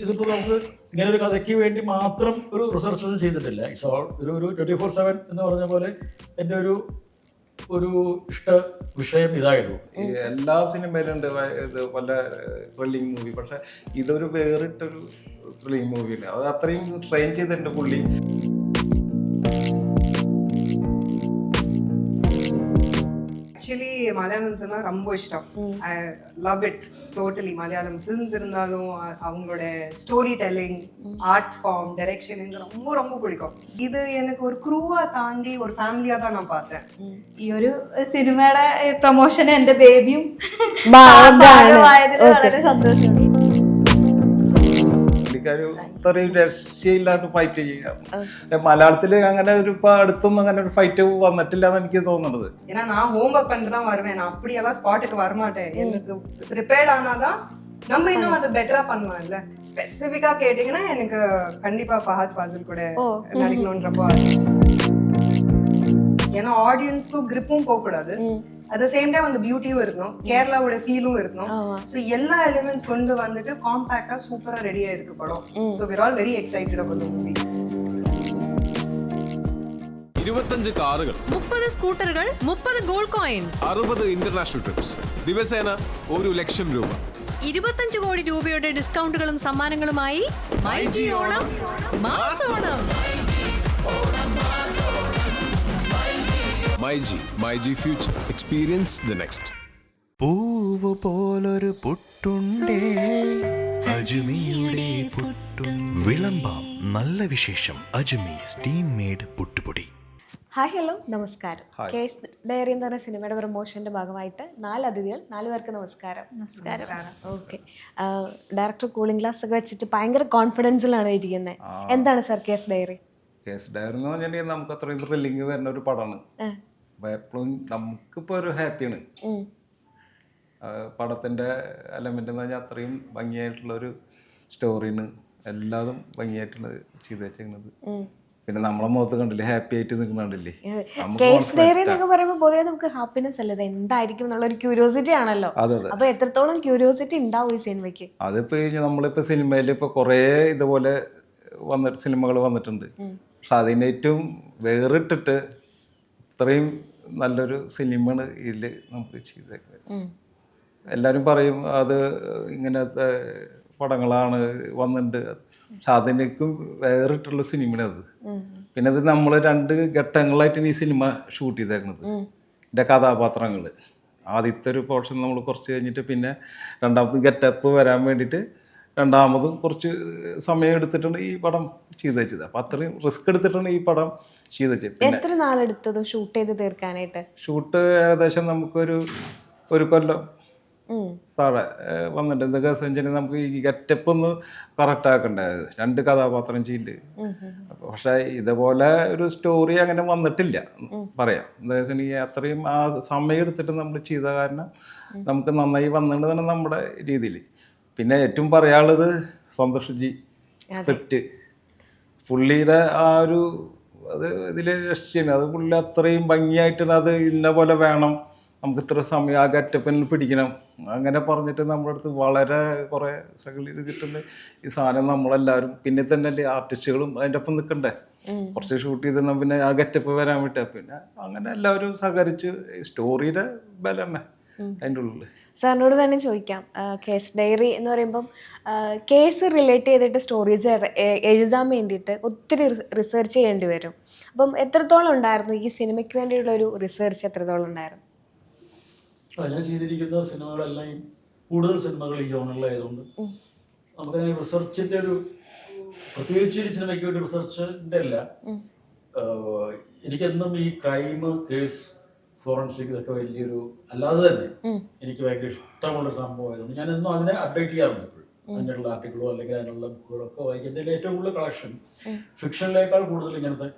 ഇതിപ്പോൾ നമുക്ക് ഇങ്ങനെ ഒരു കഥയ്ക്ക് വേണ്ടി മാത്രം ഒരു റിസർച്ച് ഒന്നും ചെയ്തിട്ടില്ല. ഇറ്റ്സ് ഓൾ ഒരു 24/7 എന്ന് പറഞ്ഞ പോലെ എൻ്റെ ഒരു ഇഷ്ട വിഷയം ഇതായിരുന്നു. എല്ലാ സിനിമയിലും ഉണ്ട് ഇത് പല ത്രില്ലിങ് മൂവി, പക്ഷെ ഇതൊരു വേറിട്ടൊരു ത്രില്ലിങ് മൂവിയാണ്. അത് അത്രയും ട്രെയിൻ ചെയ്തിട്ടുണ്ട് പുള്ളി. ஆக்சுவலி மலையாளம் சினிமா ரொம்ப இஷ்டம். I love it totally. Malayalam films இருந்தாலும் அவங்களோட storytelling, art form, direction எனக்கு ரொம்ப ரொம்ப பிடிக்கும். ഇത് എനിക്ക് ഒരു ക്രൂവാ താണ്ടി ഒരു ഫാമിലിയാ தான் நான் பார்த்தேன். ഈ ഒരു സിനിമയുടെ പ്രൊമോഷൻ എന്റെ ബേബിയും ഭാഗമായതിൽ വളരെ സന്തോഷമുണ്ട്. ഇത്രയും രക്ഷയില്ലാണ്ട് ഫൈറ്റ് ചെയ്യുക. മലയാളത്തില് അങ്ങനെ ഒരു അടുത്തൊന്നും അങ്ങനെ ഒരു ഫൈറ്റ് വന്നിട്ടില്ല എന്ന് എനിക്ക് തോന്നുന്നത്. ஏன்னா நான் ஹோம் ஒர்க் பண்ணிட்டு தான் வருவேன். நான் அப்படியெல்லாம் ஸ்பாட்டுக்கு வரமாட்டேன். எனக்கு ப்ரிப்பேர்ட் ஆனாதான் நம்ம இன்னும் அது பெட்டரா பண்ணலாம். இல்ல ஸ்பெசிஃபிக்கா கேட்டீங்கன்னா எனக்கு கண்டிப்பா ஃபஹத் ஃபாசில் கூட நடிக்கணும்ன்றப்போ, ஏன்னா ஆடியன்ஸ்க்கு கிரிப்பும் போக கூடாது, அட் த சேம் டைம் அந்த பியூட்டியும் இருக்கணும், கேரளாவோட ஃபீலும் இருக்கணும். ஸோ எல்லா எலிமெண்ட்ஸ் கொண்டு வந்துட்டு காம்பேக்டா சூப்பரா ரெடியா இருக்கு படம். So we're all very excited about the movie. 25 കാറുകൾ, 30 സ്കൂട്ടറുകൾ, 30 ഗോൾഡ് കോയിൻസ്, 60 ഇന്റർനാഷണൽ ട്രിപ്സ്, ദിവസേന 1 ലക്ഷം രൂപ, 25 കോടി രൂപയുടെ ഡിസ്കൗണ്ടുകളും സമ്മാനങ്ങളുമായി myG Onam mass Onam. MyG future, experience the next. പൂവ് പോലൊരു പുട്ടുണ്ടേ അജ്മിയുടെ പുട്ടും. വിളമ്പാം നല്ല വിശേഷം അജ്മി സ്റ്റീം മെയ്ഡ് പുട്ടുപൊടി. ഹായ്, ഹലോ, നമസ്കാരം. കേസ് ഡയറി എന്ന് പറഞ്ഞ സിനിമയുടെ പ്രൊമോഷന്റെ ഭാഗമായിട്ട് 4 അതിഥികൾ, 4 പേർക്ക് നമസ്കാരം. നമസ്കാരം. ഓക്കെ, ഡയറക്ടർ കൂളിംഗ് ഗ്ലാസ് ഒക്കെ വെച്ചിട്ട് ഭയങ്കര കോൺഫിഡൻസിലാണ് ഇരിക്കുന്നത്. എന്താണ് sir case diary? Case diary എന്ന് പറഞ്ഞിട്ടുണ്ടെങ്കിൽ നമുക്ക് അത്രയും ത്രില്ലിങ് വരുന്ന ഒരു പടമാണ്. എപ്പോഴും നമുക്കിപ്പോൾ ഒരു ഹാപ്പിയാണ്. പടത്തിൻ്റെ എലമെൻ്റ് എന്ന് പറഞ്ഞാൽ അത്രയും ഭംഗിയായിട്ടുള്ളൊരു സ്റ്റോറിയാണ്. എല്ലാതും ഭംഗിയായിട്ടുള്ളത് ചെയ്ത് വെച്ചേക്കുന്നത്. പിന്നെ നമ്മളെ മുഖത്ത് കണ്ടില്ലേ, ഹാപ്പി ആയിട്ട് നിൽക്കുന്നുണ്ടല്ലേ. കേസ് ഡയറി എന്നൊക്കെ പറയുമ്പോൾ പൊതുവെ നമുക്ക് ഹാപ്പിനെസ് അല്ലേ, ഇത് എന്തായിരിക്കും എന്നുള്ള ഒരു ക്യൂരിയോസിറ്റി ആണല്ലോ. അപ്പൊ എത്രത്തോളം ക്യൂരിയോസിറ്റി ഉണ്ടാവും ഈ സിനിമയ്ക്ക്? അതിപ്പോ നമ്മളിപ്പോ സിനിമയിൽ ഇപ്പൊ കുറേ ഇതുപോലെ സിനിമകൾ വന്നിട്ടുണ്ട്. പക്ഷെ അതിന് ഏറ്റവും വേറിട്ടിട്ട് ഇത്രയും നല്ലൊരു സിനിമയാണ് ഇതിൽ നമുക്ക് ചെയ്തേക്കുന്നത്. എല്ലാവരും പറയും അത് ഇങ്ങനത്തെ പടങ്ങളാണ് വന്നിട്ടുണ്ട്, പക്ഷെ അതിനേക്കും വേറിട്ടുള്ള സിനിമയാണ് അത്. പിന്നെ അത് നമ്മൾ 2 ഘട്ടങ്ങളായിട്ടാണ് ഈ സിനിമ ഷൂട്ട് ചെയ്തേക്കുന്നത്. എൻ്റെ കഥാപാത്രങ്ങൾ ആദ്യത്തെ ഒരു പോർഷൻ നമ്മൾ കുറച്ച് കഴിഞ്ഞിട്ട് പിന്നെ രണ്ടാമത് ഗെറ്റപ്പ് വരാൻ വേണ്ടിയിട്ട് രണ്ടാമതും കുറച്ച് സമയം എടുത്തിട്ടാണ് ഈ പടം ചെയ്ത് വെച്ചത്. അപ്പം അത്രയും റിസ്ക് എടുത്തിട്ടാണ് ഈ പടം ചെയ്ത് വെച്ചത്. എത്ര നാളെടുത്തത് ഷൂട്ട് ചെയ്ത് തീർക്കാനായിട്ട്? ഷൂട്ട് ഏകദേശം നമുക്കൊരു കൊല്ലം താഴെ വന്നിട്ടുണ്ട്. എന്തൊക്കെ സെഞ്ചുറി നമുക്ക് ഈ ഗെറ്റപ്പ് ഒന്ന് കറക്റ്റ് ആക്കണ്ടേ, 2 കഥാപാത്രം ചെയ്യുന്നുണ്ട്. പക്ഷെ ഇതുപോലെ ഒരു സ്റ്റോറി അങ്ങനെ വന്നിട്ടില്ല പറയാം. എന്താ വെച്ചിട്ടുണ്ടെങ്കിൽ അത്രയും ആ സമയം എടുത്തിട്ട് നമ്മൾ ചെയ്ത കാരണം നമുക്ക് നന്നായി വന്നിട്ടുണ്ട് തന്നെ നമ്മുടെ രീതിയിൽ. പിന്നെ ഏറ്റവും പറയാനുള്ളത് സന്തോഷ്ജി സ്ക്രിപ്റ്റ്, പുള്ളിയുടെ ആ ഒരു അത് ഇതിലെ രക്ഷയാണ്. അത് പുള്ളി അത്രയും ഭംഗിയായിട്ടാണ് അത് ഇന്ന പോലെ വേണം, നമുക്ക് ഇത്ര സമയം ആ ഗെറ്റപ്പിന് പിടിക്കണം അങ്ങനെ പറഞ്ഞിട്ട് നമ്മുടെ അടുത്ത് വളരെ കുറേ സ്ട്രഗിൾ ചെയ്തിട്ടുണ്ട്. ഈ സാധനം നമ്മളെല്ലാവരും പിന്നെ തന്നെ അല്ലേ ആർട്ടിസ്റ്റുകളും അതിൻ്റെ ഒപ്പം നിൽക്കണ്ടേ, കുറച്ച് ഷൂട്ട് ചെയ്ത് പിന്നെ ആ ഗെറ്റപ്പ് വരാൻ വിട്ടാൽ പിന്നെ അങ്ങനെ എല്ലാവരും സഹകരിച്ച് സ്റ്റോറിയുടെ ബല തന്നെ അതിൻ്റെ ഉള്ളിൽ. സാറിനോട് തന്നെ ചോദിക്കാം, കേസ് ഡയറി എന്ന് പറയുമ്പം കേസ് റിലേറ്റ് ചെയ്തിട്ട് സ്റ്റോറീസ് എഴുതാൻ വേണ്ടിയിട്ട് ഒത്തിരി റിസർച്ച് ചെയ്യേണ്ടി വരും. അപ്പം എത്രത്തോളം ഉണ്ടായിരുന്നു ഈ സിനിമയ്ക്ക് വേണ്ടിയുള്ള ഒരു റിസർച്ച്? എത്രത്തോളം ഉണ്ടായിരുന്നു? ഞാൻ ചെയ്തിരിക്കുന്ന സിനിമകളെല്ലാം കൂടുതൽ സിനിമകൾ ഈ ജോണറിലായതുകൊണ്ട് നമുക്കതിന് റിസർച്ചിൻ്റെ ഒരു പ്രത്യേകിച്ച് ഒരു സിനിമയ്ക്ക് വേണ്ടി റിസർച്ചിൻ്റെ അല്ല. എനിക്കെന്നും ഈ ക്രൈം, കേസ്, ഫോറൻസിക് ഇതൊക്കെ വലിയൊരു അല്ലാതെ തന്നെ എനിക്ക് ഭയങ്കര ഇഷ്ടമുള്ള സംഭവമായതുകൊണ്ട് ഞാൻ എന്നും അതിനെ അപ്ഡേറ്റ് ചെയ്യാറുണ്ട്. എപ്പോഴും അതിനുള്ള ആർട്ടിക്കിളോ അല്ലെങ്കിൽ അതിനുള്ള ബുക്കുകളോ ഒക്കെ വായിക്കുന്നതിൽ ഏറ്റവും കൂടുതൽ കളക്ഷൻ ഫിക്ഷനിലേക്കാൾ കൂടുതൽ ഇങ്ങനത്തെ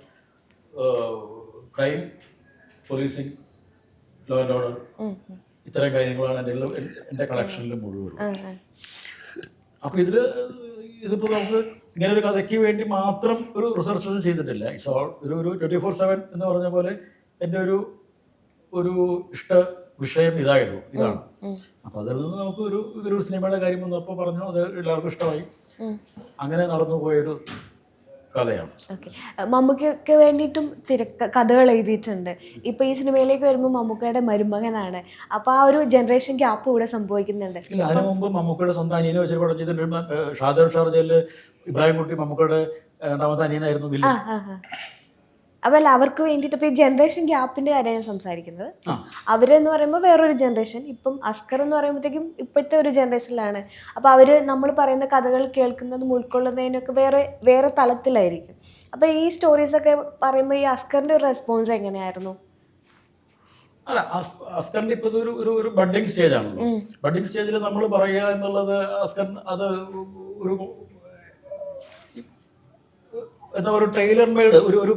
crime, policing, law and order ഇത്തരം കാര്യങ്ങളാണ് എൻ്റെ കളക്ഷനിൽ മുഴുവൻ. അപ്പോൾ ഇതിപ്പോൾ നമുക്ക് ഇങ്ങനെ ഒരു കഥയ്ക്ക് വേണ്ടി മാത്രം ഒരു റിസർച്ച് ഒന്നും ചെയ്തിട്ടില്ല. ഇറ്റ്സ് ഓൾ ഒരു 24/7 എന്ന് പറഞ്ഞ പോലെ എൻ്റെ ഒരു ഇഷ്ട വിഷയം ഇതാണ്. അപ്പോൾ അതിൽ നിന്ന് നമുക്ക് ഇതൊരു സിനിമയുടെ കാര്യം വന്നപ്പോൾ പറഞ്ഞു, അത് എല്ലാവർക്കും ഇഷ്ടമായി. അങ്ങനെ നടന്നു പോയൊരു കഥയാണ്. ഓക്കെ. മമ്മൂക്കയ്ക്ക് വേണ്ടിയിട്ടും കഥകൾ എഴുതിയിട്ടുണ്ട്. ഇപ്പോൾ ഈ സിനിമയിലേക്ക് വരുമ്പോൾ മമ്മൂക്കയുടെ മരുമകനാണ്. അപ്പോൾ ആ ഒരു ജനറേഷൻ ഗ്യാപ്പ് ഇവിടെ സംഭവിക്കുന്നുണ്ട്. ഇല്ല, അതിനു മുമ്പ് മമ്മൂക്കയുടെ സ്വന്തം അനിയനെ വെച്ച് പടം ചെയ്തിട്ടുണ്ട്. ഷാജഹാൻ ഷാർജയിൽ ഇബ്രാഹിം കുട്ടി മമ്മൂക്കയുടെ രണ്ടാമത്തെ അനിയനായിരുന്നു വില്ലൻ. അപ്പോൾ അവർക്ക് വേണ്ടിയിട്ട് ഇപ്പോൾ ഈ ജനറേഷൻ ഗ്യാപ്പിൻ്റെ കാര്യം ഞാൻ സംസാരിക്കുന്നത്. അവരെന്ന് പറയുമ്പോൾ വേറൊരു ജനറേഷൻ, ഇപ്പം അസ്കർ എന്ന് പറയുമ്പോഴത്തേക്കും ഇപ്പോഴത്തെ ഒരു ജനറേഷനിലാണ്. അപ്പോൾ അവർ നമ്മൾ പറയുന്ന കഥകൾ കേൾക്കുന്നതും ഉൾക്കൊള്ളുന്നതിനൊക്കെ വേറെ തലത്തിലായിരിക്കും. അപ്പോൾ ഈ സ്റ്റോറീസൊക്കെ പറയുമ്പോൾ ഈ അസ്കറിൻ്റെ ഒരു റെസ്പോൺസ് എങ്ങനെയായിരുന്നു? അല്ല, അസ്കറിന്റെ ഇപ്പൊ ഒരു ബഡ്ഡിങ് സ്റ്റേജ് ആണല്ലോ. ബഡ്ഡിങ് സ്റ്റേജിൽ നമ്മൾ പറയുക എന്നുള്ളത് അസ്കർ അത് ഒരു എന്താ ഒരു ട്രെയിലർ മെയ്ഡ് ഒരു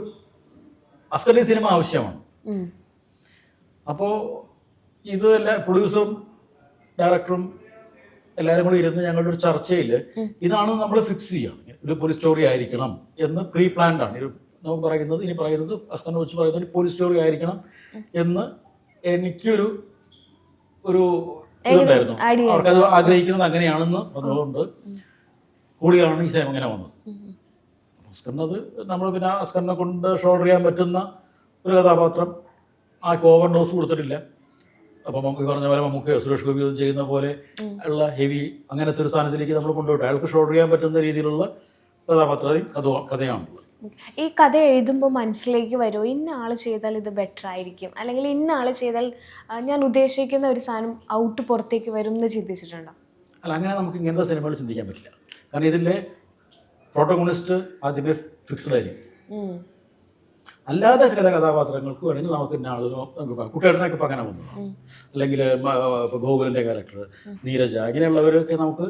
അസ്കറിന്റെ സിനിമ ആവശ്യമാണ്. അപ്പോൾ ഇത് പ്രൊഡ്യൂസറും ഡയറക്ടറും എല്ലാവരും കൂടി ഇരുന്ന് ഞങ്ങളുടെ ഒരു ചർച്ചയിൽ ഇതാണ് നമ്മൾ ഫിക്സ് ചെയ്യുകയാണ്. ഒരു പോലീസ് സ്റ്റോറി ആയിരിക്കണം എന്ന് പ്രീ പ്ലാൻഡ് ആണ്. നമുക്ക് പറയുന്നത് അസ്കറിനെ വെച്ച് പറയുന്നത് ഒരു പോലീസ് സ്റ്റോറി ആയിരിക്കണം എന്ന് എനിക്കൊരു ഇതുണ്ടായിരുന്നു. അവർക്കത് ആഗ്രഹിക്കുന്നത് അങ്ങനെയാണെന്ന് പറഞ്ഞതുകൊണ്ട് കൂടിയാണ് ഈ സിനിമ ഇങ്ങനെ വന്നത്. അസ്കറിനത് നമ്മൾ പിന്നെ അസ്കറിനെ കൊണ്ട് ഷോൾഡർ ചെയ്യാൻ പറ്റുന്ന ഒരു കഥാപാത്രം ആർക്കും ഓവർ ഡോസ് കൊടുത്തിട്ടില്ല. അപ്പം നമുക്ക് പറഞ്ഞ പോലെ നമുക്ക് സുരേഷ് ഗോപി ചെയ്യുന്ന പോലെ ഉള്ള ഹെവി അങ്ങനത്തെ ഒരു സ്ഥാനത്തിലേക്ക് നമ്മൾ കൊണ്ടുപോയിട്ട് അയാൾക്ക് ഷോൾഡർ ചെയ്യാൻ പറ്റുന്ന രീതിയിലുള്ള കഥാപാത്രയും കഥയാണുള്ളത്. ഈ കഥ എഴുതുമ്പോൾ മനസ്സിലേക്ക് വരുമോ ഇന്ന ആൾ ചെയ്താൽ ഇത് ബെറ്റർ ആയിരിക്കും, അല്ലെങ്കിൽ ഇന്ന ആൾ ചെയ്താൽ ഞാൻ ഉദ്ദേശിക്കുന്ന ഒരു സാധനം ഔട്ട് പുറത്തേക്ക് വരും എന്ന് ചിന്തിച്ചിട്ടുണ്ടോ? അല്ല, അങ്ങനെ നമുക്ക് ഇങ്ങനത്തെ സിനിമകൾ ചിന്തിക്കാൻ പറ്റില്ല. കാരണം ഇതിലെ പ്രോട്ടഗോണിസ്റ്റ് ആദ്യമേ ഫിക്സ്ഡ് ആയിരിക്കും. അല്ലാതെ ചില കഥാപാത്രങ്ങൾക്ക് വേണമെങ്കിൽ നമുക്ക് ഇന്ന ആളുകൾ കുട്ടികളുടെയൊക്കെ ഇപ്പം അങ്ങനെ വന്നു, അല്ലെങ്കിൽ ഇപ്പോൾ ഗോകുലിൻ്റെ ക്യാരക്ടർ, നീരജ, ഇങ്ങനെയുള്ളവരൊക്കെ നമുക്ക്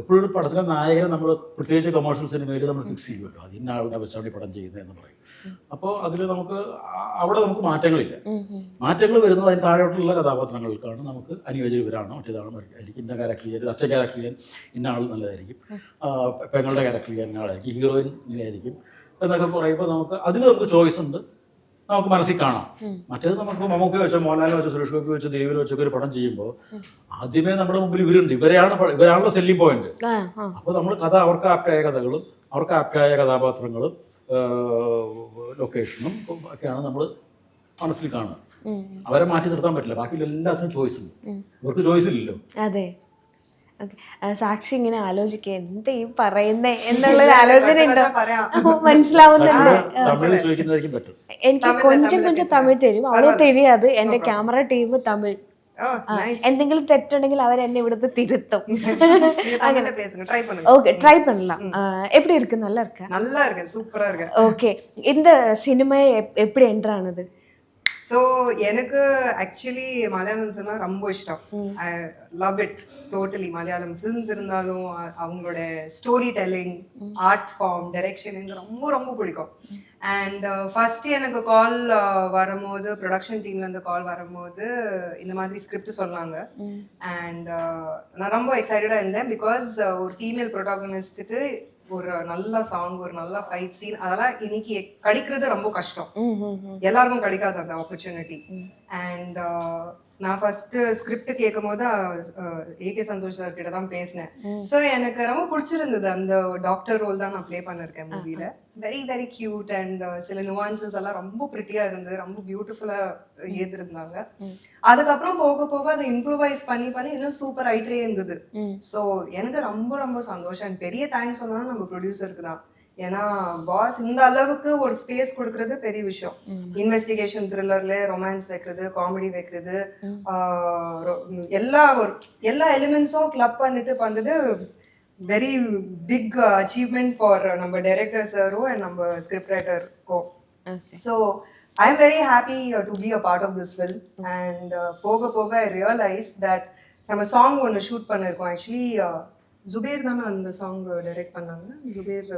എപ്പോഴും ഒരു പടത്തിലെ നായകനെ നമ്മൾ പ്രത്യേകിച്ച് കൊമേഴ്ഷ്യൽ സിനിമയിൽ നമ്മൾ ഫിക്സ് ചെയ്യുമല്ലോ, അത് ഇന്ന ആളിനെ വെച്ചാണ് ഈ പടം ചെയ്യുന്നതെന്ന് പറയും. അപ്പോൾ അതിൽ നമുക്ക് അവിടെ നമുക്ക് മാറ്റങ്ങളില്ല. മാറ്റങ്ങൾ വരുന്നത് അതിന് താഴോട്ടുള്ള കഥാപാത്രങ്ങൾക്കാണ് നമുക്ക് അനുയോജ്യവരാണ്. മറ്റേതാണ് ആയിരിക്കും ഇന്ന ക്യാരക്ടർ ചെയ്യാൻ, അച്ഛൻ ക്യാരക്ടർ ചെയ്യാൻ ഇന്ന ആൾ നല്ലതായിരിക്കും, പെങ്ങളുടെ ക്യാരക്ടർ ചെയ്യാൻ ഇന്ന ആളായിരിക്കും, ഹീറോയിൻ ഇങ്ങനെയായിരിക്കും എന്നൊക്കെ പറയുമ്പോൾ നമുക്ക് അതിന് നമുക്ക് ചോയ്സ് ഉണ്ട്, നമുക്ക് മനസ്സിൽ കാണാം. മറ്റേത് നമുക്ക് മമ്മൂക്ക വെച്ചോ മോഹൻലാലിനെ വെച്ചോ സുരേഷ് ഗോപി വെച്ചോ ദേവിൽ വെച്ചൊക്കെ ഒരു പടം ചെയ്യുമ്പോൾ ആദ്യമേ നമ്മുടെ മുമ്പിൽ ഇവരുണ്ട്, ഇവരാണല്ലോ സെല്ലിംഗ് പോയിന്റ്. അപ്പോൾ നമ്മൾ അവർക്ക് ആപ്റ്റായ കഥകളും അവർക്ക് ആപ്റ്റായ കഥാപാത്രങ്ങളും ലൊക്കേഷനും ഒക്കെയാണ് നമ്മൾ മനസ്സിൽ കാണുക. അവരെ മാറ്റി നിർത്താൻ പറ്റില്ല. ബാക്കി എല്ലാത്തിനും ചോയ്സ് ഉണ്ട്, ഇവർക്ക് ചോയ്സ് ഇല്ലല്ലോ. അതെ. സാക്ഷി ഇങ്ങനെ ആലോചിക്കുക എന്ത് ഈ പറയുന്നേ എന്നുള്ളൊരു ആലോചന ഉണ്ടോ? മനസ്സിലാവുന്നുണ്ട്. എനിക്ക് കൊഞ്ചം തമിഴ് തരും, അവളോ தெரியாது. എന്റെ ക്യാമറ ടീം തമിഴ്. എന്തെങ്കിലും തെറ്റുണ്ടെങ്കിൽ അവരെന്നെ ഇവിടുത്തെ തിരുത്തും. ஓகே, ட்ரை பண்ணலாம். எப்படி இருக்கு? நல்லா இருக்கா? நல்லா இருக்கு, சூப்பரா இருக்கு. ஓகே, இந்த சினிமா எப்படி என்டர் ஆனது? ஸோ எனக்கு ஆக்சுவலி மலையாளம் சினிமா ரொம்ப இஷ்டம். I love it totally. Malayalam films இருந்தாலும் அவங்களோட storytelling, art form, direction எனக்கு ரொம்ப ரொம்ப பிடிக்கும். அண்ட் ஃபர்ஸ்ட் எனக்கு கால் வரும்போது, ப்ரொடக்ஷன் டீம்லேருந்து கால் வரும்போது இந்த மாதிரி ஸ்கிரிப்ட் சொன்னாங்க. அண்ட் நான் ரொம்ப எக்ஸைட்டடாக இருந்தேன். பிகாஸ் ஒரு ஃபீமேல் ப்ரொடாகனிஸ்ட்டுக்கு ஒரு நல்ல சாங், ஒரு நல்ல ஃபைட் சீன், அதெல்லாம் இன்னைக்கு கிடைக்கிறது ரொம்ப கஷ்டம். எல்லாருக்கும் கிடைக்காது அந்த ஆப்பர்ச்சுனிட்டி. அண்ட் நான் ஃபர்ஸ்ட் ஸ்கிரிப்ட் கேட்கும் போது ஏகே சந்தோஷ் சார் கிட்ட தான் பேசினேன். ஸோ எனக்கு ரொம்ப பிடிச்சிருந்தது. அந்த டாக்டர் ரோல் தான் நான் ப்ளே பண்ணிருக்கேன் மூவில. வெரி வெரி கியூட் அண்ட் சில நுவான்சஸ் எல்லாம் ரொம்ப பிரிட்டியா இருந்தது, ரொம்ப பியூட்டிஃபுல்லா ஏத்திருந்தாங்க. அதுக்கப்புறம் போக போக அதை இம்ப்ரூவைஸ் பண்ணி பண்ணி இன்னும் சூப்பர் ஆயிட்டே இருந்தது. ஸோ எனக்கு ரொம்ப ரொம்ப சந்தோஷம். பெரிய தேங்க்ஸ் சொல்லணும் நம்ம ப்ரொடியூசருக்கு தான். ஏன்னா பாஸ் இந்த அளவுக்கு ஒரு ஸ்பேஸ் கொடுக்கறது பெரிய விஷயம். இன்வெஸ்டிகேஷன் த்ரில்லர்ல ரொமான்ஸ் வைக்கிறது, காமெடி வைக்கிறது, எல்லா எலிமெண்ட்ஸும் கிளப் பண்ணிட்டு பண்றது வெரி பிக் அச்சீவ்மெண்ட் ஃபார் நம்ம டைரக்டர் சாரும் அண்ட் நம்ம ஸ்கிரிப்ட் ரைட்டருக்கும். So I am very happy to be a part of this film. And போக போக ஐ ரியலைஸ் தட் நம்ம சாங் ஒன்று ஷூட் பண்ணியிருக்கோம். ஆக்சுவலி ஜுபேர் தானே அந்த சாங் டைரக்ட் பண்ணாங்க. ஜுபேர்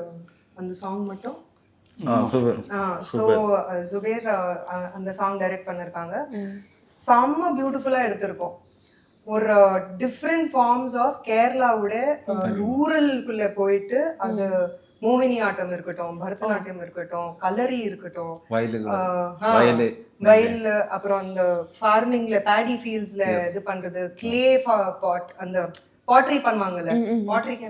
அந்த சாங் மட்டும் ஜுபேர் அந்த சாங் டைரக்ட் பண்ணிருக்காங்க. செம்ம பியூட்டிஃபுல்லா எடுத்திருக்கோம். ஒரு டிஃப்ரெண்ட் ஃபார்ம்ஸ் ஆஃப் கேரளாவோட ரூரல்குள்ள போயிட்டு அது மோகினி ஆட்டம் இருக்கட்டும், பரதநாட்டியம் இருக்கட்டும், கலரி இருக்கட்டும், வயல், அப்புறம் அந்த ஃபார்மிங்ல பேடி ஃபீல்ட்ஸ்ல இது பண்றது, கிளே பாட், அந்த பாட்ரி பண்ணுவாங்கல்ல, பாட்ரிக்கு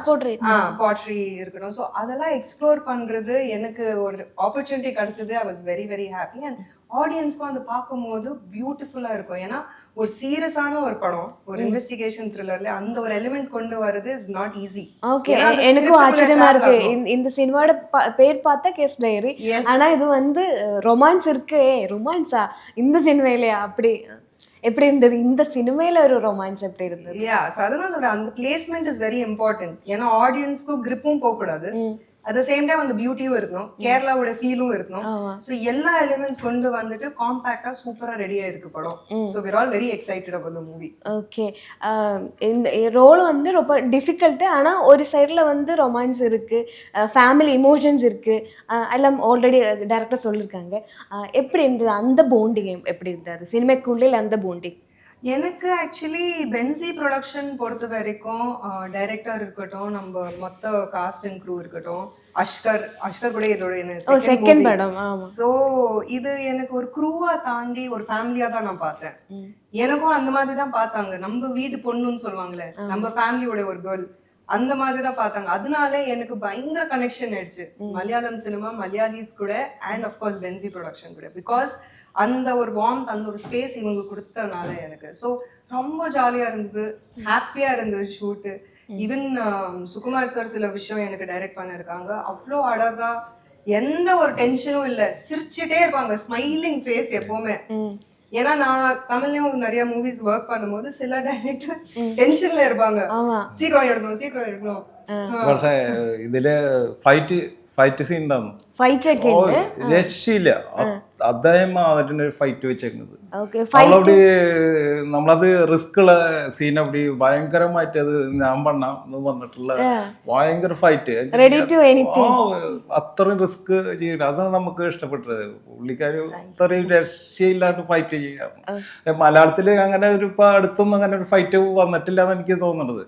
போட்ரி பாட்ரி இருக்கணும். ஸோ அதெல்லாம் எக்ஸ்ப்ளோர் பண்றது எனக்கு ஒரு ஆப்பர்ச்சுனிட்டி கிடைச்சது. I was very very happy. And ஆடியன்ஸ்க்கும் அது பார்க்கும்போது பியூட்டிஃபுல்லா இருக்கும். ஏன்னா ஒரு சீரியஸான ஒரு படம், ஒரு இன்வெஸ்டிகேஷன் த்ரில்லர்ல அந்த ஒரு எலிமெண்ட் கொண்டு வரது இஸ் நாட் ஈஸி. ஓகே, எனக்கும் ஆச்சரியமா இருக்கு. இந்த சினிமாவோட பேர் பார்த்தா கேஸ் டைரி, ஆனா இது வந்து ரொமான்ஸ் இருக்கு. ரொமான்ஸா இந்த சினிமையிலயா? அப்படி எப்படி இருந்தது இந்த சினிமையில ஒரு ரொமான்ஸ் எப்படி இருந்தது? சோ அதான் சொல்றேன், அந்த பிளேஸ்மெண்ட் இஸ் வெரி இம்பார்ட்டன்ட். ஏன்னா ஆடியன்ஸ்க்கு கிரிப்பும் போக கூடாது, அட் த சேம் டைம் அந்த பியூட்டியும் இருக்கணும், கேரளாவோட ஃபீலும் இருக்கணும். ஸோ எல்லா எலிமெண்ட்ஸ் கொண்டு வந்துட்டு காம்பேக்டா சூப்பரா ரெடியா இருக்கு படம். So we're all very excited about the movie. Okay, இந்த ரோல் வந்து ரொம்ப டிஃபிகல்ட்டு, ஆனால் ஒரு சைடில் வந்து ரொமான்ஸ் இருக்குது, ஃபேமிலி இமோஷன்ஸ் இருக்குது, எல்லாம் ஆல்ரெடி டேரக்டர் சொல்லியிருக்காங்க. எப்படி இருந்தது அந்த போண்டிங்? எப்படி இருந்தது சினிமாக்குள்ளே அந்த போண்டிங்? எனக்கு ஆக்சுவலி பென்சி ப்ரொடக்ஷன் பொறுத்த வரைக்கும் டைரக்டர் இருக்கட்டும், நம்ம மொத்த காஸ்ட் அண்ட் க்ரூ இருக்கட்டும், அஷ்கர் கூட இதோட செகண்ட் படம். ஸோ இது எனக்கு ஒரு க்ரூவா தாண்டி ஒரு ஃபேமிலியா தான் நான் பார்த்தேன். எனக்கும் அந்த மாதிரி தான் பார்த்தாங்க. நம்ம வீட்டு பொண்ணுன்னு சொல்லுவாங்களே, நம்ம ஃபேமிலியோட ஒரு கேர்ள், அந்த மாதிரி தான் பார்த்தாங்க. அதனால எனக்கு பயங்கர கனெக்ஷன் ஆயிடுச்சு மலையாளம் சினிமா, மலையாளிஸ் கூட, அண்ட் அஃப்கோர்ஸ் பென்சி ப்ரொடக்ஷன் கூட. பிகாஸ் அந்த ஒரு வார்ம்த், அந்த ஒரு ஸ்பேஸ் இவங்க கொடுத்தனால எனக்கு ஸோ ரொம்ப ஜாலியா இருந்தது, ஹாப்பியா இருந்தது ஷூட்டு. ஈவன் சுகுமார் சார் சில விஷயம் எனக்கு டைரக்ட் பண்ணிருக்காங்க. அவ்வளோ அழகா, எந்த ஒரு டென்ஷனும் இல்லை, சிரிச்சுட்டே இருப்பாங்க, ஸ்மைலிங் ஃபேஸ் எப்பவுமே. ஏன்னா நான் தமிழ்லயும் நிறைய மூவிஸ் ஒர்க் பண்ணும்போது சில டைரக்டர்ஸ் டென்ஷன்ல இருப்பாங்க, சீக்கிரம் எடுக்கணும். പക്ഷേ ഇതില് ഫൈറ്റ് സീൻ ഉണ്ടായിരുന്നു. രക്ഷയില്ല, അതേമാതിരി ഫൈറ്റ് വെച്ചേക്കുന്നത്. നമ്മളത് റിസ്ക് ഉള്ള സീൻ അപ്പടി ഭയങ്കരമായിട്ട് അത് ഞാൻ പണ്ണാം എന്ന് പറഞ്ഞിട്ടുള്ള ഭയങ്കര ഫൈറ്റ്, അത്രയും റിസ്ക് ചെയ്യണം. അതാണ് നമുക്ക് ഇഷ്ടപ്പെട്ടത്. പുള്ളിക്കാര് അത്രയും രക്ഷയില്ലാണ്ട് ഫൈറ്റ് ചെയ്യാം. മലയാളത്തില് അങ്ങനെ ഒരു ഇപ്പൊ അടുത്തൊന്നും അങ്ങനെ ഒരു ഫൈറ്റ് വന്നിട്ടില്ല എന്ന് എനിക്ക് തോന്നുന്നത്.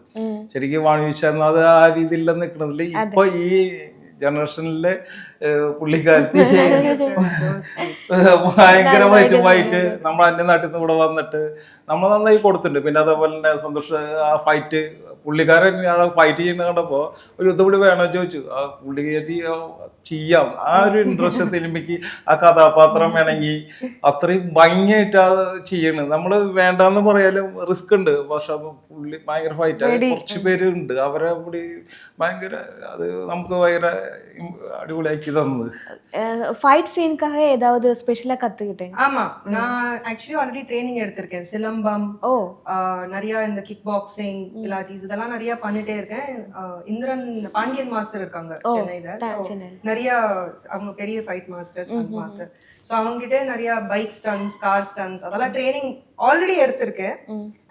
ശരിക്കും വാണിവിശാൽ ആ രീതിയിലൊന്നും നിൽക്കണതില്ല. ഇപ്പൊ ഈ ജനറേഷനിലെ പുള്ളിക്കാരത്തി ഭയങ്കരമായിട്ട് നമ്മൾ അന്യനാട്ടിൽ നിന്ന് ഇവിടെ വന്നിട്ട് നമ്മൾ നന്നായി കൊടുത്തിട്ടുണ്ട്. പിന്നെ അതേപോലെ തന്നെ സന്തോഷ് ആ ഫൈറ്റ്, പുള്ളിക്കാരൻ ആ ഫൈറ്റ് ചെയ്യുന്ന കണ്ടപ്പോ ഒരു ഇതുകൂടി വേണമെന്ന് ചോദിച്ചു. ആ പുള്ളിക്കാരി ചെയ്യാം, ആ ഒരു ഇൻട്രസ്റ്റ് സിനിമയ്ക്ക് ആ കഥാപാത്രം വേണമെങ്കിൽ അത്രയും ഭംഗിയായിട്ട് അത് ചെയ്യണത്. നമ്മള് വേണ്ടാന്ന് പറയാലും റിസ്ക് ഉണ്ട്, പക്ഷെ അത് പുള്ളി ഭയങ്കര ഫൈറ്റ്. കുറച്ച് പേര് ഉണ്ട്, അവരെ കൂടി ഭയങ്കര അത് നമുക്ക് ഭയങ്കര അടിപൊളിയാക്കി തന്നത്. ஃபைட் சீனுக்காக ஏதாவது ஸ்பெஷலா கத்துக்கிட்டேன்? ஆமா, நான் ஆக்சுவலி ஆல்ரெடி ட்ரைனிங் எடுத்திருக்கேன். சிலம்பம், நிறைய இந்த கிக் பாக்ஸிங், பிலாட்டிஸ் இதெல்லாம் நிறைய பண்ணிட்டே இருக்கேன். இந்திரன் பாண்டியன் மாஸ்டர் இருக்காங்க சென்னையில, நிறைய அவங்க பெரிய fight master, stunt master. So அவங்ககிட்ட நிறைய பைக் ஸ்டன்ஸ், கார் ஸ்டன்ஸ் அதெல்லாம் ட்ரைனிங் ஆல்ரெடி எடுத்திருக்கேன்.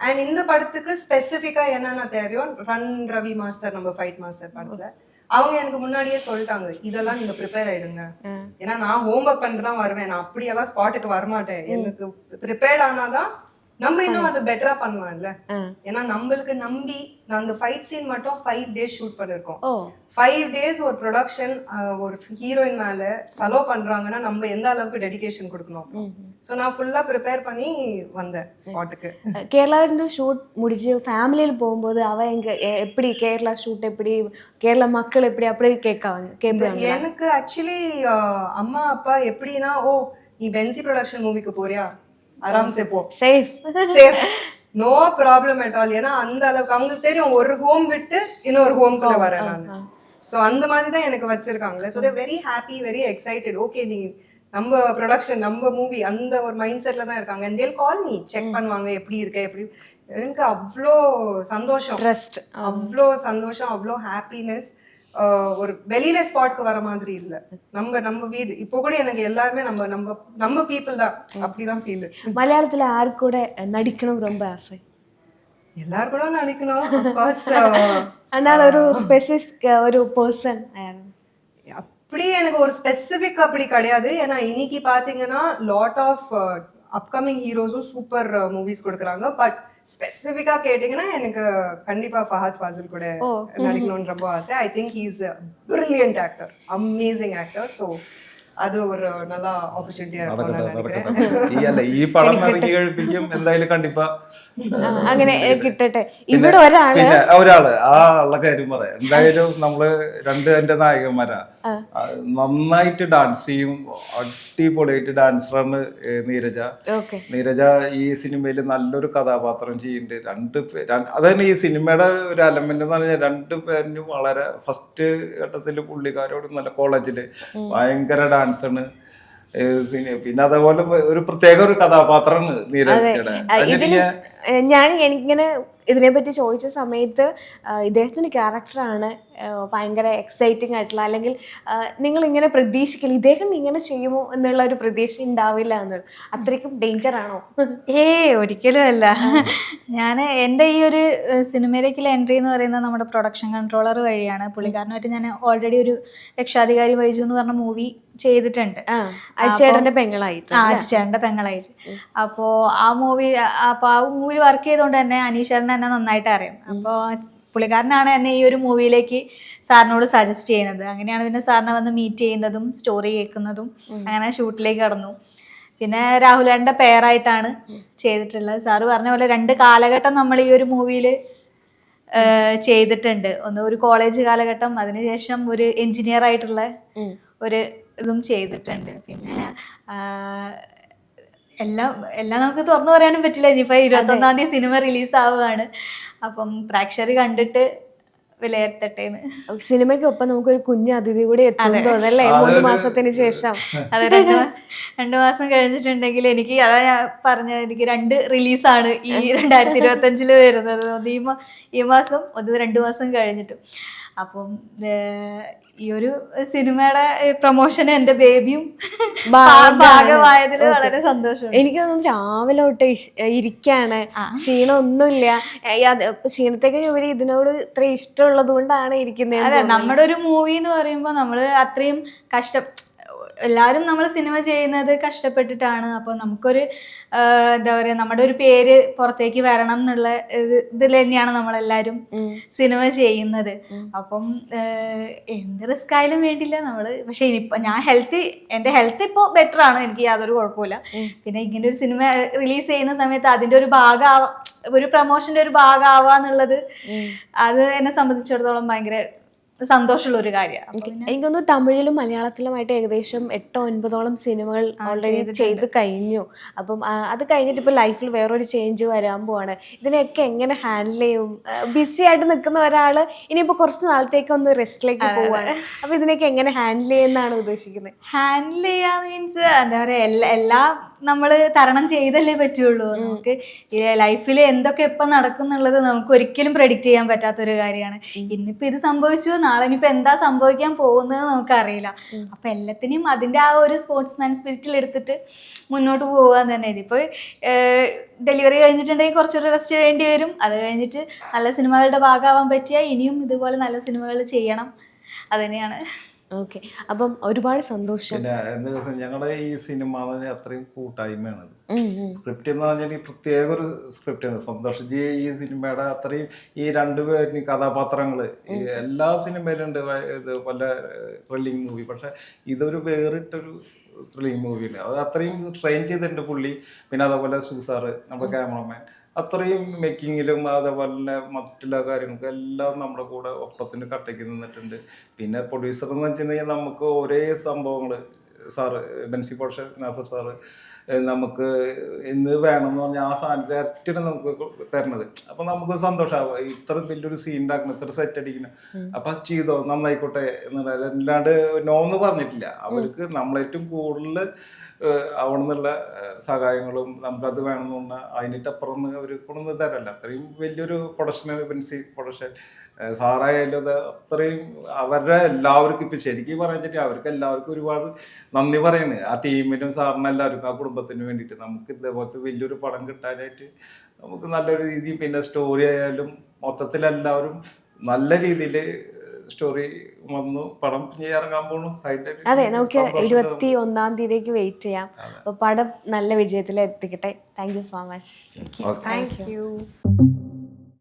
அண்ட் இந்த படத்துக்கு ஸ்பெசிஃபிக்கா என்னென்ன தேவையோ ரன் ரவி மாஸ்டர், நம்ம ஃபைட் மாஸ்டர் படத்துல, அவங்க எனக்கு முன்னாடியே சொல்லிட்டாங்க, இதெல்லாம் நீங்க ப்ரிப்பேர் ஆயிடுங்க. ஏன்னா நான் ஹோம்ஒர்க் பண்ணிட்டு தான் வருவேன், நான் அப்படியெல்லாம் ஸ்பாட்டுக்கு வரமாட்டேன். எனக்கு ப்ரிப்பேர்ட் ஆனாதான் நம்ம இன்னும் அதை பெட்டரா பண்ணலாம் இல்ல. ஏன்னா நம்மளுக்கு நம்பி நான் அந்த ஃபைட் சீன் மட்டும் 5 days ஷூட் பண்ணிருக்கோம். 5 days ஒரு ப்ரொடக்ஷன் ஒரு ஹீரோயின் மேல செலவு பண்றாங்கன்னா நம்ம எந்த அளவுக்கு டெடிகேஷன் கொடுக்கணும். ஸோ நான் ஃபுல்லா ப்ரிப்பேர் பண்ணி வந்தேன் ஸ்பாட்டுக்கு. கேரளால இருந்து ஷூட் முடிஞ்சு ஃபேமிலியில் போகும்போது அவ எங்க எப்படி கேரளா ஷூட் எப்படி, கேரளா மக்கள் எப்படி, அப்படி கேட்பாங்க. எனக்கு ஆக்சுவலி அம்மா அப்பா எப்படின்னா, ஓ நீ பென்சி ப்ரொடக்ஷன் மூவிக்கு போறியா, ஆராம் சே போ, safe no problem at all. ஏன்னா அந்த அளவுக்கு அவங்களுக்கு தெரியும் ஒரு ஹோம் விட்டு இன்னொரு ஹோம்குள்ள வரேன் நான். ஸோ அந்த மாதிரி தான் எனக்கு வச்சிருக்காங்களே. So they're very happy, very excited. Okay, நீ நம்ம ப்ரொடக்ஷன், நம்ம மூவி, அந்த ஒரு மைண்ட் செட்ல தான் இருக்காங்க. அண்ட் தேல் கால் மீ, செக் பண்ணுவாங்க எப்படி இருக்க எப்படி. எனக்கு அவ்வளோ சந்தோஷம், ட்ரஸ்ட், அவ்வளோ சந்தோஷம், அவ்வளோ ஹாப்பினஸ். ஒரு வெளியில ஸ்பாட்க்கு வர மாதிரி இல்ல, நம்ம வீடு. இப்போ கூட எனக்கு எல்லாருமே நம்ம பீப்புள் தான், அப்படிதான் ஃபீல். மலையாளத்துல யாரு கூட நடிக்கணும் ரொம்ப ஆசை? எல்லாரும் கூட நடிக்கணும் ஆஃப்கோர்ஸ். ஆனால் ஒரு ஸ்பெசிஃபிக் ஒரு பர்சன் அப்படி எனக்கு ஒரு ஸ்பெசிஃபிக் அப்படி கிடையாது. ஏன்னா இன்னைக்கு பாத்தீங்கன்னா லாட் ஆஃப் அப்கமிங் ஹீரோஸும் சூப்பர் மூவிஸ் கொடுக்குறாங்க. பட் ஸ்பெசிஃபிக்கா கேட்டீங்கன்னா எனக்கு கண்டிப்பா ஃபஹத் ஃபாசில் கூட நடிக்கணும்னு ரொம்ப ஆசை. I think he is a brilliant actor, amazing actor. So அது ஒரு நல்ல ஆப்பர்ச்சுனிட்டியா இருக்கும் நான் நினைக்கிறேன். ഈ പടം ഇറങ്ങി കഴിപ്പിക്കും എന്തായാലും കണ്ടിപ്പാ അങ്ങനെ കിട്ടട്ടെ. ഇവിടെ ഒരാള് പിന്നെ ഒരാള് ആ ഉള്ള കാര്യം പറയാം. എന്തായാലും നമ്മള് എന്റെ നായകന്മാരാ നന്നായിട്ട് ഡാൻസ് ചെയ്യും, അടിപൊളിയായിട്ട് ഡാൻസറാണ് നീരജ. നീരജ ഈ സിനിമയിൽ നല്ലൊരു കഥാപാത്രം ചെയ്യുന്നുണ്ട്. അതന്നെ ഈ സിനിമയുടെ ഒരു എലമെന്റ് എന്ന് പറഞ്ഞാൽ രണ്ടുപേരും വളരെ ഫസ്റ്റ് ഘട്ടത്തിൽ പുള്ളിക്കാരോട് നല്ല കോളേജില് ഭയങ്കര ഡാൻസാണ്. പിന്നെ അതേപോലെ ഒരു പ്രത്യേക ഒരു കഥാപാത്രമാണ് നീരജയുടെ. എനിക്കിങ്ങനെ ഇതിനെപ്പറ്റി ചോദിച്ച സമയത്ത് ഇദ്ദേഹത്തിൻ്റെ ക്യാരക്ടറാണ് ഭയങ്കര എക്സൈറ്റിംഗ് ആയിട്ടുള്ള, അല്ലെങ്കിൽ നിങ്ങൾ ഇങ്ങനെ പ്രതീക്ഷിക്കില്ല ഇദ്ദേഹം ഇങ്ങനെ ചെയ്യുമോ എന്നുള്ള ഒരു പ്രതീക്ഷ ഉണ്ടാവില്ല എന്നുള്ളത്. അത്രയ്ക്കും ഡേഞ്ചർ ആണോ? ഒരിക്കലും അല്ല. ഞാൻ എൻ്റെ ഈ ഒരു സിനിമയിലേക്കുള്ള എൻട്രി എന്ന് പറയുന്നത് നമ്മുടെ പ്രൊഡക്ഷൻ കൺട്രോളർ വഴിയാണ്. പുള്ളിക്കാരനായിട്ട് ഞാൻ ഓൾറെഡി ഒരു രക്ഷാധികാരി വൈജു എന്ന് പറഞ്ഞ മൂവി ചെയ്തിട്ടുണ്ട്. ചേട്ടൻ്റെ പെങ്ങളായിട്ട്. ചേട്ടൻ്റെ പെങ്ങളായിട്ട്. അപ്പോൾ ആ മൂവിയിൽ വർക്ക് ചെയ്തുകൊണ്ട് തന്നെ അനീഷേട്ടനെ എന്നെ നന്നായിട്ട് അറിയാം. അപ്പോൾ പുള്ളിക്കാരനാണ് എന്നെ ഈ ഒരു മൂവിയിലേക്ക് സാറിനോട് സജസ്റ്റ് ചെയ്യുന്നത്. അങ്ങനെയാണ് പിന്നെ സാറിനെ വന്ന് മീറ്റ് ചെയ്യുന്നതും സ്റ്റോറി കേൾക്കുന്നതും. അങ്ങനെ ഷൂട്ടിലേക്ക് കടന്നു. പിന്നെ രാഹുലേട്ടൻ്റെ പെയറായിട്ടാണ് ചെയ്തിട്ടുള്ളത്. സാറ് പറഞ്ഞ പോലെ 2 കാലഘട്ടം നമ്മൾ ഈ ഒരു മൂവിയിൽ ചെയ്തിട്ടുണ്ട്. ഒന്ന് ഒരു കോളേജ് കാലഘട്ടം, അതിനുശേഷം ഒരു എൻജിനീയർ ആയിട്ടുള്ള ഒരു ഇതും ചെയ്തിട്ടുണ്ട്. പിന്നെ എല്ലാം നമുക്ക് തുറന്നു പറയാനും പറ്റില്ല. ഇനിയിപ്പോൾ 21-ാം തീയതി സിനിമ റിലീസ് ആവുകയാണ്. അപ്പം പ്രേക്ഷകർ കണ്ടിട്ട് വിലയിരുത്തട്ടേന്ന്. സിനിമയ്ക്കൊപ്പം നമുക്കൊരു കുഞ്ഞു അതിഥി കൂടി എത്തും തോന്നല്ലേ 3 മാസത്തിന് ശേഷം? അതെ, 2 മാസം കഴിഞ്ഞിട്ടുണ്ടെങ്കിൽ എനിക്ക് അതാ ഞാൻ പറഞ്ഞത്, എനിക്ക് 2 റിലീസാണ് ഈ 2025 വരുന്നത്. ഈ മാസം 2 മാസം കഴിഞ്ഞിട്ടും. അപ്പം ഈ ഒരു സിനിമയുടെ പ്രൊമോഷൻ എൻ്റെ ബേബിയും ഭാഗമായതിൽ വളരെ സന്തോഷം. എനിക്ക് തോന്നുന്നു രാവിലെ തൊട്ട് ഇരിക്കാണ്, ക്ഷീണമൊന്നുമില്ല. ക്ഷീണത്തേക്ക് ഉപരി ഇതിനോട് ഇത്ര ഇഷ്ടമുള്ളത് കൊണ്ടാണ് ഇരിക്കുന്നത്. അതെ, നമ്മുടെ ഒരു മൂവി എന്ന് പറയുമ്പോൾ നമ്മൾ അത്രയും എല്ലാവരും നമ്മൾ സിനിമ ചെയ്യുന്നത് കഷ്ടപ്പെട്ടിട്ടാണ്. അപ്പോൾ നമുക്കൊരു എന്താ പറയുക, നമ്മുടെ ഒരു പേര് പുറത്തേക്ക് വരണം എന്നുള്ള ഇതിൽ തന്നെയാണ് നമ്മളെല്ലാവരും സിനിമ ചെയ്യുന്നത്. അപ്പം എന്ത് റിസ്ക് ആയാലും വേണ്ടില്ല നമ്മൾ. പക്ഷേ ഇനിയിപ്പോൾ എൻ്റെ ഹെൽത്ത് ഇപ്പോൾ ബെറ്റർ ആണ്, എനിക്ക് യാതൊരു കുഴപ്പമില്ല. പിന്നെ ഇങ്ങനെ ഒരു സിനിമ റിലീസ് ചെയ്യുന്ന സമയത്ത് അതിൻ്റെ ഒരു ഒരു പ്രൊമോഷൻ്റെ ഒരു ഭാഗമാവാന്നുള്ളത് അത് എന്നെ സംബന്ധിച്ചിടത്തോളം ഭയങ്കര സന്തോഷമുള്ള ഒരു കാര്യമാണ്. എനിക്കൊന്ന് തമിഴിലും മലയാളത്തിലുമായിട്ട് ഏകദേശം 8-9 സിനിമകൾ ഓൾറെഡി ചെയ്ത് കഴിഞ്ഞു. അപ്പം അത് കഴിഞ്ഞിട്ട് ഇപ്പോൾ ലൈഫിൽ വേറൊരു ചേഞ്ച് വരാൻ പോവാണ്. ഇതിനെയൊക്കെ എങ്ങനെ ഹാൻഡിൽ ചെയ്യും? ബിസി ആയിട്ട് നിൽക്കുന്ന ഒരാൾ ഇനിയിപ്പോൾ കുറച്ച് നാളത്തേക്ക് ഒന്ന് റെസ്റ്റിലേക്ക് പോവാണ്. അപ്പോൾ ഇതിനൊക്കെ എങ്ങനെ ഹാൻഡിൽ ചെയ്യുന്നതാണ് ഉദ്ദേശിക്കുന്നത്? ഹാൻഡിൽ ചെയ്യാന്ന് മീൻസ് എന്താ പറയുക, എല്ലാം നമ്മൾ തരണം ചെയ്തല്ലേ പറ്റുള്ളൂ. നമുക്ക് ലൈഫിൽ എന്തൊക്കെ എപ്പം നടക്കും എന്നുള്ളത് നമുക്ക് ഒരിക്കലും പ്രെഡിക്റ്റ് ചെയ്യാൻ പറ്റാത്തൊരു കാര്യമാണ്. ഇന്നിപ്പോൾ ഇത് സംഭവിച്ചു, നാളെ ഇനിയിപ്പോൾ എന്താ സംഭവിക്കാൻ പോകുന്നത് നമുക്കറിയില്ല. അപ്പം എല്ലാത്തിനെയും അതിൻ്റെ ആ ഒരു സ്പോർട്സ്മാൻ സ്പിരിറ്റിൽ എടുത്തിട്ട് മുന്നോട്ട് പോകാൻ തന്നെ. ഇതിപ്പോൾ ഡെലിവറി കഴിഞ്ഞിട്ടുണ്ടെങ്കിൽ കുറച്ചൊരു റെസ്റ്റ് വേണ്ടി വരും. അത് കഴിഞ്ഞിട്ട് നല്ല സിനിമകളുടെ ഭാഗമാവാൻ പറ്റിയാൽ ഇനിയും ഇതുപോലെ നല്ല സിനിമകൾ ചെയ്യണം. അതുതന്നെയാണ്. ഓക്കെ, അപ്പം ഒരുപാട് സന്തോഷം. പിന്നെ എന്താ ഞങ്ങളുടെ ഈ സിനിമ അത്രയും കൂട്ടായ്മയാണ്. സ്ക്രിപ്റ്റ് എന്ന് പറഞ്ഞാൽ ഈ പ്രത്യേക ഒരു സ്ക്രിപ്റ്റാണ്. സന്തോഷ് ഈ സിനിമയുടെ അത്രയും ഈ 2 പേരിന് കഥാപാത്രങ്ങള് എല്ലാ സിനിമയിലും ഉണ്ട്. ഇത് പല ത്രില്ലിങ് മൂവി, പക്ഷെ ഇതൊരു വേറിട്ടൊരു ത്രില്ലിങ് മൂവിയാണ്. അത് അത്രയും ട്രെയിൻ ചെയ്തിട്ടുണ്ട് പുള്ളി. പിന്നെ അതേപോലെ സുസാറ് നമ്മുടെ ക്യാമറമാൻ അത്രയും മേക്കിങ്ങിലും അതേപോലെ തന്നെ മറ്റുള്ള കാര്യങ്ങൾക്കും എല്ലാം നമ്മുടെ കൂടെ ഒപ്പത്തിന് കട്ടയ്ക്ക് നിന്നിട്ടുണ്ട്. പിന്നെ പ്രൊഡ്യൂസർ എന്ന് വെച്ചിട്ടുണ്ടെങ്കിൽ നമുക്ക് ഒരേ സംഭവങ്ങൾ sir Bency portion Nasser sir നമുക്ക് ഇന്ന് വേണമെന്ന് പറഞ്ഞാൽ ആ സാധനത്തെ അറ്റന് നമുക്ക് തരണത്. അപ്പം നമുക്ക് സന്തോഷമാവുക, ഇത്ര വലിയൊരു സീൻ ഉണ്ടാക്കണം, ഇത്ര സെറ്റ് അടിക്കണം, അപ്പം ചെയ്തോ നന്നായിക്കോട്ടെ എന്നുള്ള. അല്ലാണ്ട് നോന്ന് പറഞ്ഞിട്ടില്ല. അവർക്ക് നമ്മളേറ്റവും കൂടുതൽ അവിടെ നിന്നുള്ള സഹായങ്ങളും നമുക്കത് വേണമെന്ന് പറഞ്ഞാൽ അതിനിട്ടപ്പുറം അവർ കൊണ്ടൊന്നും തരല്ല. അത്രയും വലിയൊരു പ്രൊഡക്ഷനാണ് ബെൻസി പ്രൊഡക്ഷൻ. സാറായാലും അത് അത്രയും അവരുടെ എല്ലാവർക്കും ഇപ്പം ശരിക്കും പറഞ്ഞിട്ട് അവർക്ക് എല്ലാവർക്കും ഒരുപാട് നന്ദി പറയണ്. ആ ടീമിനും സാറിനും എല്ലാവർക്കും ആ കുടുംബത്തിന് വേണ്ടിയിട്ട് നമുക്ക് ഇതേപോലത്തെ വലിയൊരു പടം കിട്ടാനായിട്ട് നമുക്ക് നല്ലൊരു രീതി. പിന്നെ സ്റ്റോറി ആയാലും മൊത്തത്തിലെല്ലാവരും നല്ല രീതിയിൽ സ്റ്റോറി വന്നു. പടം ഇറങ്ങാൻ പോണു. അതെ, നമുക്ക് 21-ാം തീയതിക്ക് വെയിറ്റ് ചെയ്യാം. അപ്പോൾ പടം നല്ല വിജയത്തിൽ എത്തിക്കട്ടെ. Thank you so much. Thank U.